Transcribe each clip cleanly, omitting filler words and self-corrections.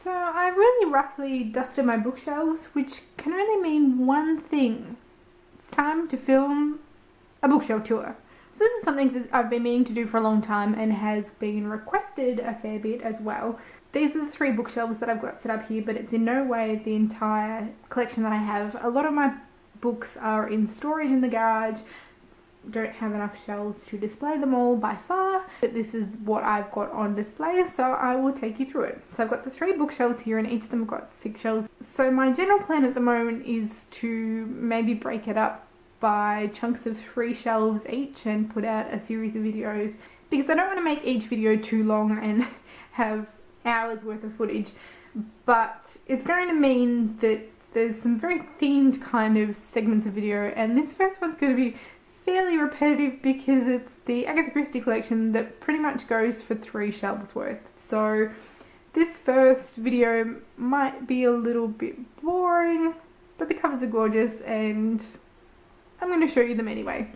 So I really roughly dusted my bookshelves, which can only mean one thing. It's time to film a bookshelf tour. So this is something that I've been meaning to do for a long time and has been requested a fair bit as well. These are the 3 bookshelves that I've got set up here, but it's in no way the entire collection that I have. A lot of my books are in storage in the garage. Don't have enough shelves to display them all by far, but this is what I've got on display, so I will take you through it. So I've got the 3 bookshelves here and each of them have got 6 shelves. So my general plan at the moment is to maybe break it up by chunks of 3 shelves each and put out a series of videos, because I don't want to make each video too long and have hours worth of footage, but it's going to mean that there's some very themed kind of segments of video, and this first one's going to be fairly repetitive because it's the Agatha Christie collection that pretty much goes for 3 shelves worth. So this first video might be a little bit boring, but the covers are gorgeous and I'm going to show you them anyway.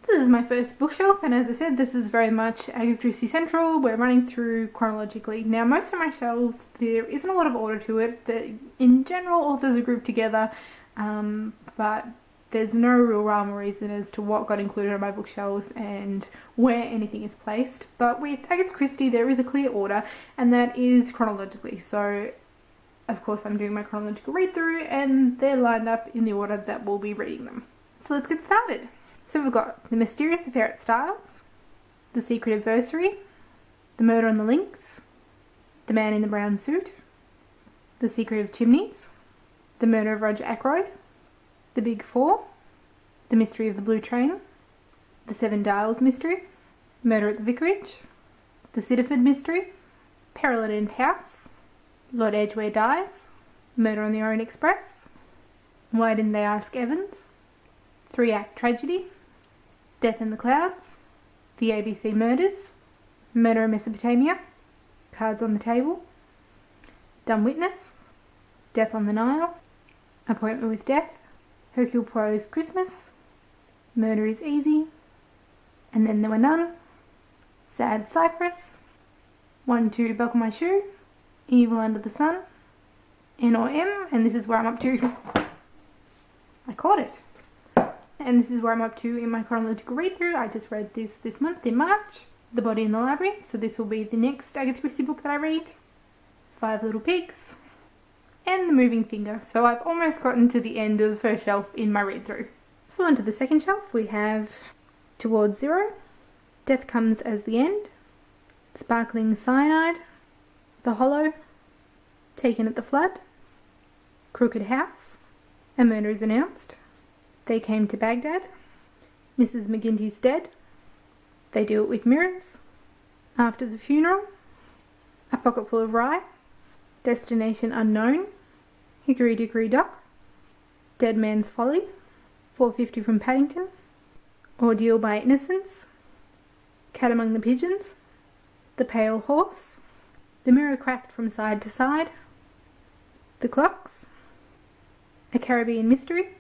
This is my first bookshelf, and as I said, this is very much Agatha Christie Central. We're running through chronologically. Now, most of my shelves, there isn't a lot of order to it. In general, authors are grouped together, but there's no real rhyme or reason as to what got included on my bookshelves and where anything is placed. But with Agatha Christie, there is a clear order, and that is chronologically. So, of course, I'm doing my chronological read-through, and they're lined up in the order that we'll be reading them. So let's get started. So we've got The Mysterious Affair at Styles, The Secret Adversary, The Murder on the Links, The Man in the Brown Suit, The Secret of Chimneys, The Murder of Roger Ackroyd, The Big Four, The Mystery of the Blue Train, The Seven Dials Mystery, Murder at the Vicarage, The Siderford Mystery, Peril at End House, Lord Edgware Dies, Murder on the Orient Express, Why Didn't They Ask Evans, 3-Act Tragedy, Death in the Clouds, The ABC Murders, Murder in Mesopotamia, Cards on the Table, Dumb Witness, Death on the Nile, Appointment with Death, Hercule Poirot's Christmas, Murder is Easy, And Then There Were None, Sad Cypress, 1-2 Buckle My Shoe, Evil Under the Sun, N or M, and this is where I'm up to. I caught it. And this is where I'm up to in my chronological read-through. I just read this month in March. The Body in the Library, so this will be the next Agatha Christie book that I read. 5 Little Pigs, and The Moving Finger. So I've almost gotten to the end of the first shelf in my read-through. So onto the second shelf we have Towards Zero, Death Comes as the End, Sparkling Cyanide, The Hollow, Taken at the Flood, Crooked House, A Murder is Announced, They Came to Baghdad, Mrs. McGinty's Dead, They Do It with Mirrors, After the Funeral, A Pocketful of Rye, Destination Unknown, Hickory Dickory Dock, Dead Man's Folly, 450 from Paddington, Ordeal by Innocence, Cat Among the Pigeons, The Pale Horse, The Mirror Cracked from Side to Side, The Clocks, A Caribbean Mystery,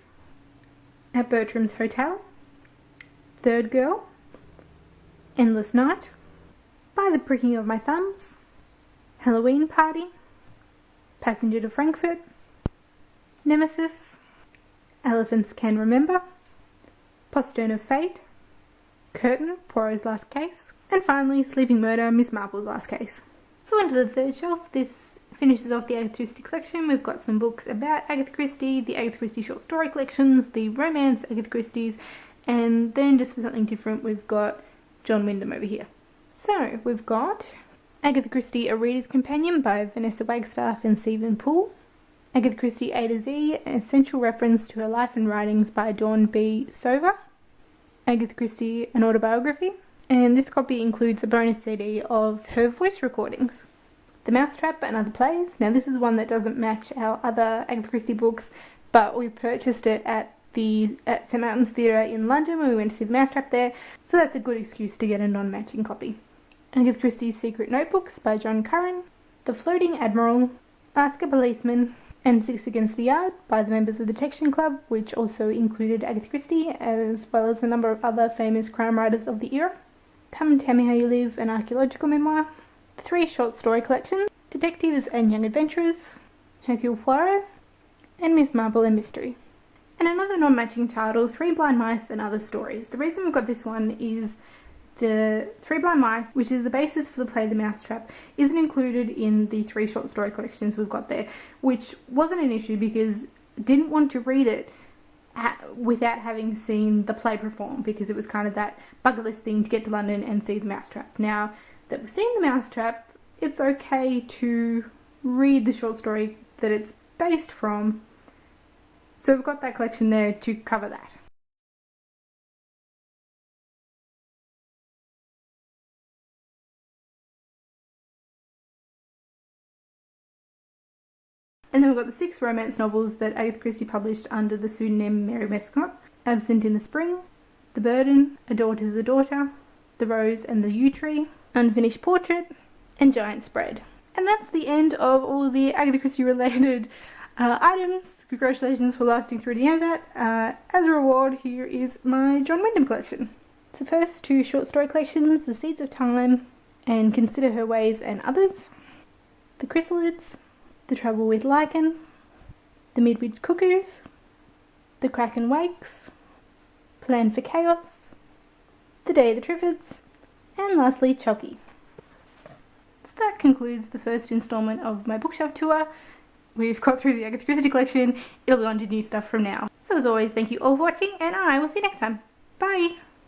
At Bertram's Hotel, Third Girl, Endless Night, By the Pricking of My Thumbs, Halloween Party, Passenger to Frankfurt, Nemesis, Elephants Can Remember, Postern of Fate, Curtain, Poirot's Last Case, and finally Sleeping Murder, Miss Marple's Last Case. So onto the third shelf. This finishes off the Agatha Christie collection. We've got some books about Agatha Christie, the Agatha Christie short story collections, the romance Agatha Christie's, and then just for something different we've got John Wyndham over here. So we've got Agatha Christie, A Reader's Companion by Vanessa Wagstaff and Stephen Poole, Agatha Christie A to Z, an essential reference to her life and writings by Dawn B. Stover, Agatha Christie, an autobiography, and this copy includes a bonus CD of her voice recordings. The Mousetrap and Other Plays. Now this is one that doesn't match our other Agatha Christie books, but we purchased it at St Martin's Theatre in London when we went to see The Mousetrap there, so that's a good excuse to get a non-matching copy. Agatha Christie's Secret Notebooks by John Curran, The Floating Admiral, Ask a Policeman, and Six Against the Yard by the members of the Detection Club, which also included Agatha Christie as well as a number of other famous crime writers of the era. Come Tell Me How You Live, an archaeological memoir. 3 short story collections, Detectives and Young Adventurers, Hercule Poirot, and Miss Marple and Mystery. And another non-matching title, Three Blind Mice and Other Stories. The reason we've got this one is the Three Blind Mice, which is the basis for the play The Mousetrap, isn't included in the 3 short story collections we've got there, which wasn't an issue because I didn't want to read it without having seen the play perform, because it was kind of that bucket list thing to get to London and see The Mousetrap. Now that we've seen The Mousetrap, it's okay to read the short story that it's based from, so we've got that collection there to cover that. And then we've got the 6 romance novels that Agatha Christie published under the pseudonym Mary Westcott: Absent in the Spring, The Burden, A Daughter's a Daughter, The Rose and the Yew Tree, Unfinished Portrait, and Giant Spread. And that's the end of all the Agatha Christie related items. Congratulations for lasting through the end of that. As a reward, here is my John Wyndham collection. It's the first 2 short story collections, The Seeds of Time and Consider Her Ways and Others, The Chrysalids, The Trouble with Lichen, The Midwich Cuckoos, The Kraken Wakes, Plan for Chaos, The Day of the Triffids, and lastly Chucky. So that concludes the first instalment of my bookshelf tour. We've got through the Agatha Christie collection. It'll go on to new stuff from now. So as always, thank you all for watching, and I will see you next time. Bye!